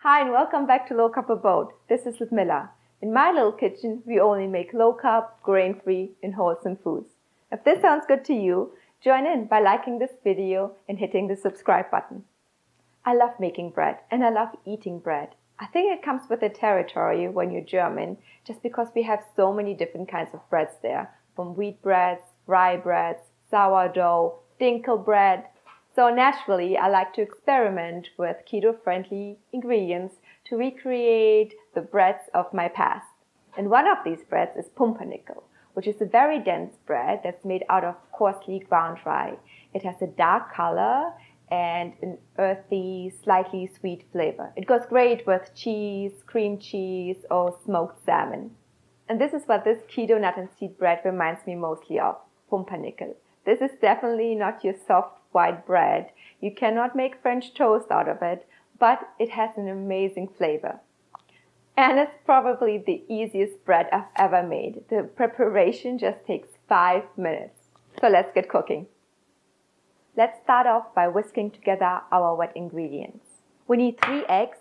Hi and welcome back to Low Carb Abode. This is Ludmilla. In my little kitchen, we only make low carb, grain-free and wholesome foods. If this sounds good to you, join in by liking this video and hitting the subscribe button. I love making bread and I love eating bread. I think it comes with the territory when you're German, just because we have so many different kinds of breads there, from wheat breads, rye breads, sourdough, dinkel bread. So naturally, I like to experiment with keto-friendly ingredients to recreate the breads of my past. And one of these breads is pumpernickel, which is a very dense bread that's made out of coarsely ground rye. It has a dark color and an earthy, slightly sweet flavor. It goes great with cheese, cream cheese, or smoked salmon. And this is what this keto nut and seed bread reminds me mostly of, pumpernickel. This is definitely not your soft white bread. You cannot make French toast out of it, but it has an amazing flavor. And it's probably the easiest bread I've ever made. The preparation just takes 5 minutes. So let's get cooking. Let's start off by whisking together our wet ingredients. We need 3 eggs,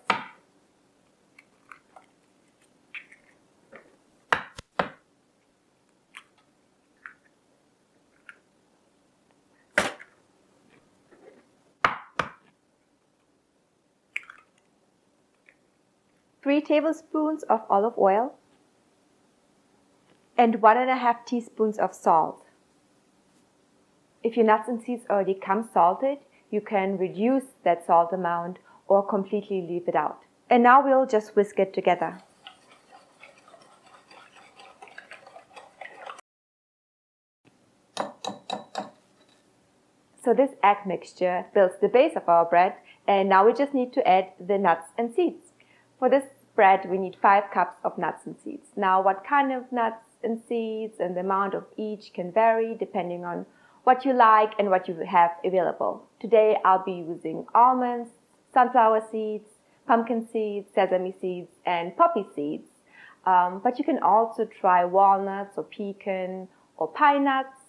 3 tablespoons of olive oil, and 1.5 teaspoons of salt. If your nuts and seeds already come salted, you can reduce that salt amount or completely leave it out. And now we'll just whisk it together. So this egg mixture builds the base of our bread, and now we just need to add the nuts and seeds. For this bread, we need 5 cups of nuts and seeds. Now, what kind of nuts and seeds and the amount of each can vary depending on what you like and what you have available. Today, I'll be using almonds, sunflower seeds, pumpkin seeds, sesame seeds, and poppy seeds. But you can also try walnuts or pecan or pine nuts.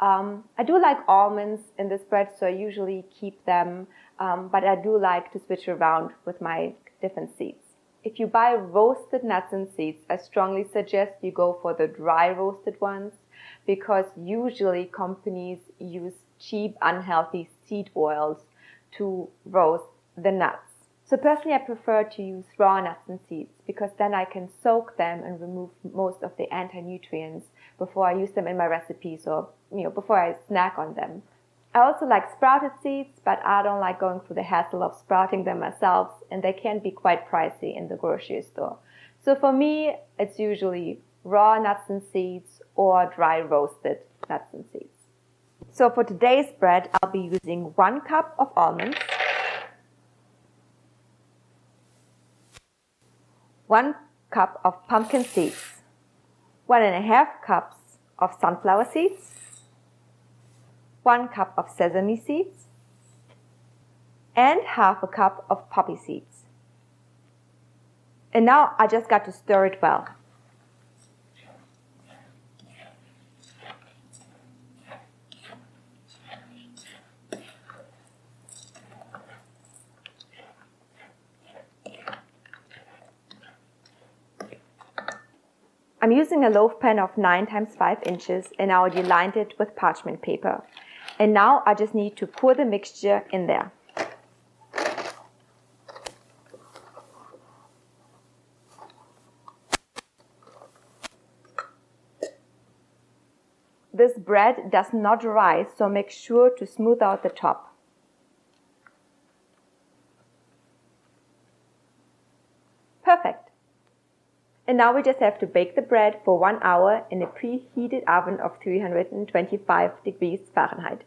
I do like almonds in this bread, so I usually keep them, but I do like to switch around with my different seeds. If you buy roasted nuts and seeds, I strongly suggest you go for the dry roasted ones, because usually companies use cheap, unhealthy seed oils to roast the nuts. So personally, I prefer to use raw nuts and seeds, because then I can soak them and remove most of the anti-nutrients before I use them in my recipes or before I snack on them. I also like sprouted seeds, but I don't like going through the hassle of sprouting them myself, and they can be quite pricey in the grocery store. So for me, it's usually raw nuts and seeds or dry roasted nuts and seeds. So for today's bread, I'll be using 1 cup of almonds, 1 cup of pumpkin seeds, 1.5 cups of sunflower seeds, 1 cup of sesame seeds, and 1/2 cup of poppy seeds. And now I just got to stir it well. I'm using a loaf pan of 9 times 5 inches, and I already lined it with parchment paper. And now I just need to pour the mixture in there. This bread does not rise, so make sure to smooth out the top. Perfect. And now we just have to bake the bread for 1 hour in a preheated oven of 325 degrees Fahrenheit.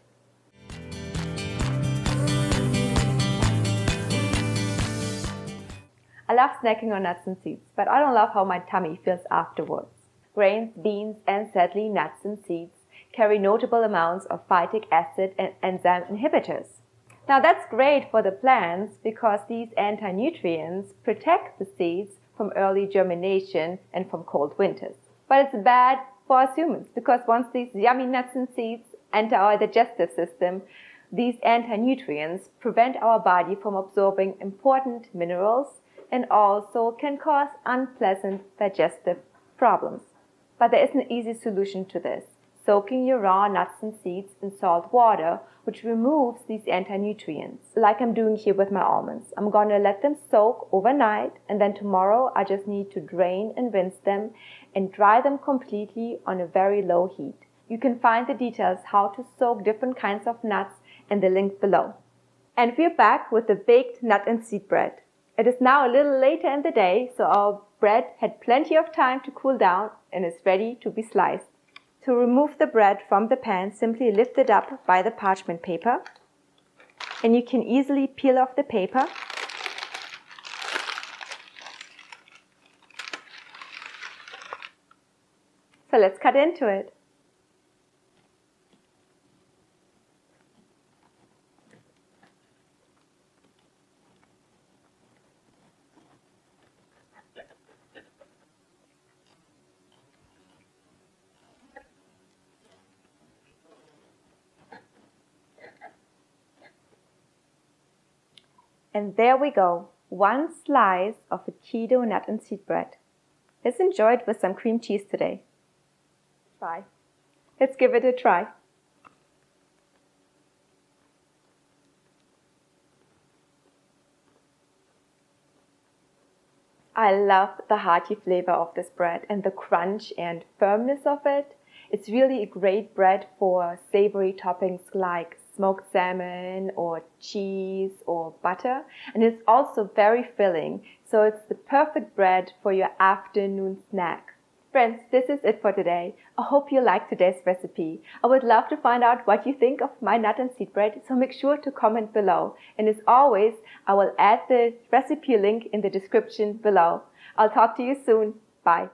I love snacking on nuts and seeds, but I don't love how my tummy feels afterwards. Grains, beans, and sadly nuts and seeds carry notable amounts of phytic acid and enzyme inhibitors. Now that's great for the plants because these anti-nutrients protect the seeds from early germination and from cold winters. But it's bad for us humans because once these yummy nuts and seeds enter our digestive system, these anti-nutrients prevent our body from absorbing important minerals and also can cause unpleasant digestive problems. But there is an easy solution to this: soaking your raw nuts and seeds in salt water, which removes these anti-nutrients, like I'm doing here with my almonds. I'm going to let them soak overnight, and then tomorrow I just need to drain and rinse them and dry them completely on a very low heat. You can find the details how to soak different kinds of nuts in the link below. And we're back with the baked nut and seed bread. It is now a little later in the day, so our bread had plenty of time to cool down and is ready to be sliced. To remove the bread from the pan, simply lift it up by the parchment paper, and you can easily peel off the paper. So let's cut into it. And there we go, one slice of a keto nut and seed bread. Let's enjoy it with some cream cheese today. Let's give it a try. I love the hearty flavor of this bread and the crunch and firmness of it. It's really a great bread for savory toppings like smoked salmon or cheese or butter. And it's also very filling, so it's the perfect bread for your afternoon snack. Friends, this is it for today. I hope you liked today's recipe. I would love to find out what you think of my nut and seed bread, so make sure to comment below. And as always, I will add the recipe link in the description below. I'll talk to you soon. Bye.